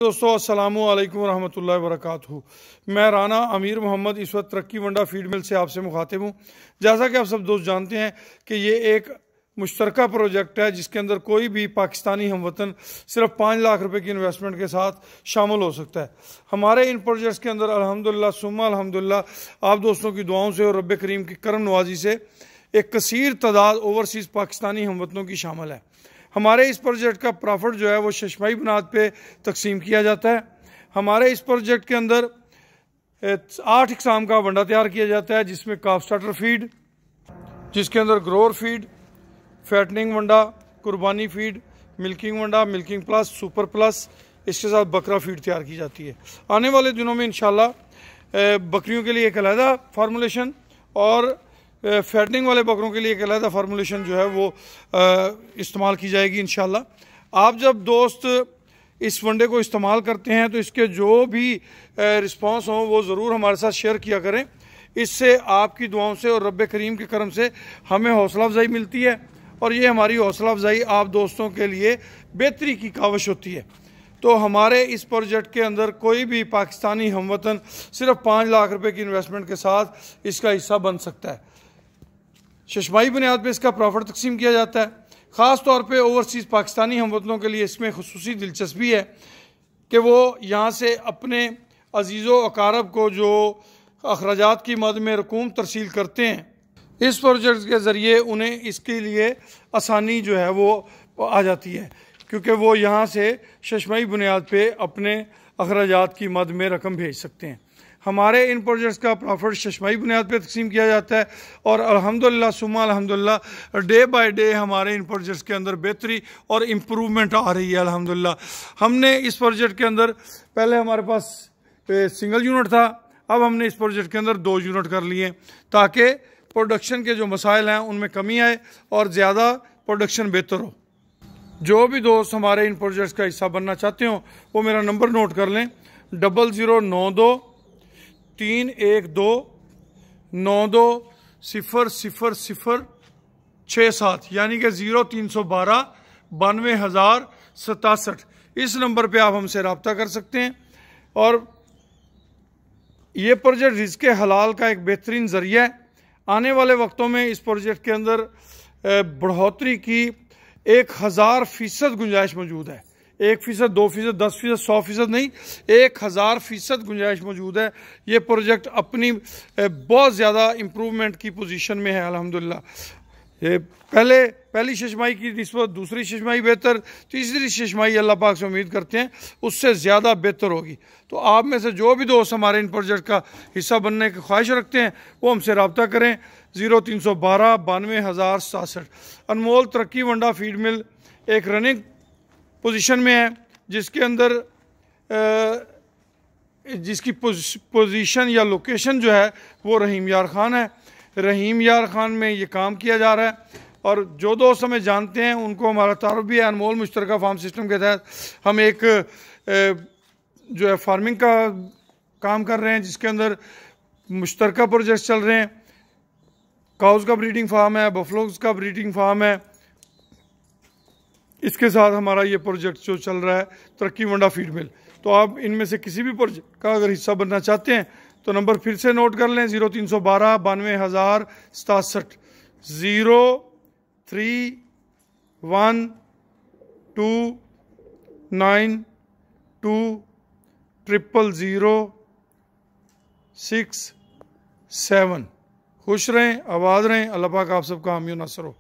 दोस्तों अस्सलामु अलैकुम रहमतुल्लाहि व बरकातहू। मैं राना अमीर मोहम्मद इस वक्त ट्रक्की वंडा फीड मिल से आपसे मुखातिब हूँ। जैसा कि आप सब दोस्त जानते हैं कि ये एक मुश्तरका प्रोजेक्ट है जिसके अंदर कोई भी पाकिस्तानी हमवतन सिर्फ 5 लाख रुपए की इन्वेस्टमेंट के साथ शामिल हो सकता है। हमारे इन प्रोजेक्ट्स के अंदर अल्हम्दुलिल्लाह सुम्मा अल्हम्दुलिल्लाह आप दोस्तों की दुआओं से और रब्बे करीम की करम नवाजी से एक कसीर तादाद ओवरसीज़ पाकिस्तानी हमवतनों की शामिल है। हमारे इस प्रोजेक्ट का प्रॉफिट जो है वो शशमाई बुनियाद पे तकसीम किया जाता है। हमारे इस प्रोजेक्ट के अंदर 8 इकसाम का वंडा तैयार किया जाता है, जिसमें काफ स्टार्टर फीड, जिसके अंदर ग्रोअर फीड, फैटनिंग वंडा, कुर्बानी फीड, मिल्किंग वंडा, मिल्किंग प्लस, सुपर प्लस, इसके साथ बकरा फीड तैयार की जाती है। आने वाले दिनों में इंशाल्लाह बकरियों के लिए एक अलहदा फार्मूलेशन और फैटनिंग वाले बकरों के लिए एक अलग फार्मूलेशन जो है वो इस्तेमाल की जाएगी इंशाल्लाह। आप जब दोस्त इस वनडे को इस्तेमाल करते हैं तो इसके जो भी रिस्पांस हों वो ज़रूर हमारे साथ शेयर किया करें। इससे आपकी दुआओं से और रब्बे करीम के करम से हमें हौसला अफजाई मिलती है और ये हमारी हौसला अफजाई आप दोस्तों के लिए बेहतरी की काविश होती है। तो हमारे इस प्रोजेक्ट के अंदर कोई भी पाकिस्तानी हमवतन सिर्फ 5 लाख रुपए की इन्वेस्टमेंट के साथ इसका हिस्सा बन सकता है। शशमाई बुनियाद पर इसका प्रॉफिट तकसीम किया जाता है। ख़ास तौर पे ओवरसीज़ पाकिस्तानी हमवतनों के लिए इसमें खुसूसी दिलचस्पी है कि वो यहाँ से अपने अजीज़ो अकारब को जो अखराजात की मद में रकूम तरसील करते हैं, इस प्रोजेक्ट के ज़रिए उन्हें इसके लिए आसानी जो है वो आ जाती है, क्योंकि वो यहाँ से शशमाई बुनियाद पे अपने अखराजात की मद में रकम भेज सकते हैं। हमारे इन प्रोजेक्ट्स का प्रॉफिट शशमाई बुनियाद पे तकसीम किया जाता है और अल्हम्दुलिल्लाह सुम्मा अल्हम्दुलिल्लाह डे बाय डे हमारे इन प्रोजेक्ट्स के अंदर बेहतरी और इम्प्रूवमेंट आ रही है अल्हम्दुलिल्लाह। हमने इस प्रोजेक्ट के अंदर पहले हमारे पास सिंगल यूनिट था, अब हमने इस प्रोजेक्ट के अंदर 2 यूनिट कर लिए ताकि प्रोडक्शन के जो मसाइल हैं उनमें कमी आए और ज़्यादा प्रोडक्शन बेहतर हो। जो भी दोस्त हमारे इन प्रोजेक्ट्स का हिस्सा बनना चाहते हो वो मेरा नंबर नोट कर लें, 0092 312 920067, यानी कि 0312 92,067। इस नंबर पे आप हमसे रब्ता कर सकते हैं। और ये प्रोजेक्ट रिज़्क़े हलाल का एक बेहतरीन ज़रिया है। आने वाले वक्तों में इस प्रोजेक्ट के अंदर बढ़ोतरी की 1000% गुंजाइश मौजूद है। 1%, 2%, 10%, 100% नहीं, 1000% गुंजाइश मौजूद है। ये प्रोजेक्ट अपनी बहुत ज़्यादा इम्प्रूवमेंट की पोजीशन में है अल्हम्दुलिल्लाह। ये पहली शशमाई की निस्बत दूसरी शशमाई बेहतर, तीसरी शशमाई अल्लाह पाक से उम्मीद करते हैं उससे ज़्यादा बेहतर होगी। तो आप में से जो भी दोस्त हमारे इन प्रोजेक्ट का हिस्सा बनने की ख्वाहिश रखते हैं वो हमसे रब्ता करें। 0312 92,067। अनमोल तरक्की वंडा फीड मिल एक रनिंग पोजीशन में है, जिसके अंदर जिसकी पोजीशन या लोकेशन जो है वो रहीम यार खान है। रहीम यार खान में ये काम किया जा रहा है और जो दोस्त हमें जानते हैं उनको हमारा तारुफ भी है। अनमोल मुश्तरका फार्म सिस्टम के तहत हम एक जो है फार्मिंग का काम कर रहे हैं, जिसके अंदर मुश्तरका प्रोजेक्ट चल रहे हैं। काउज़ का ब्रीडिंग फार्म है, बफलोज का ब्रीडिंग फार्म है। इसके साथ हमारा ये प्रोजेक्ट जो चल रहा है तरक्की वंडा फीड मिल। तो आप इनमें से किसी भी प्रोजेक्ट का अगर हिस्सा बनना चाहते हैं तो नंबर फिर से नोट कर लें, 0312 92,067, 0312920067। खुश रहें, आबाद रहें। अल्लाह पाक आप सबका हामी नसर हो।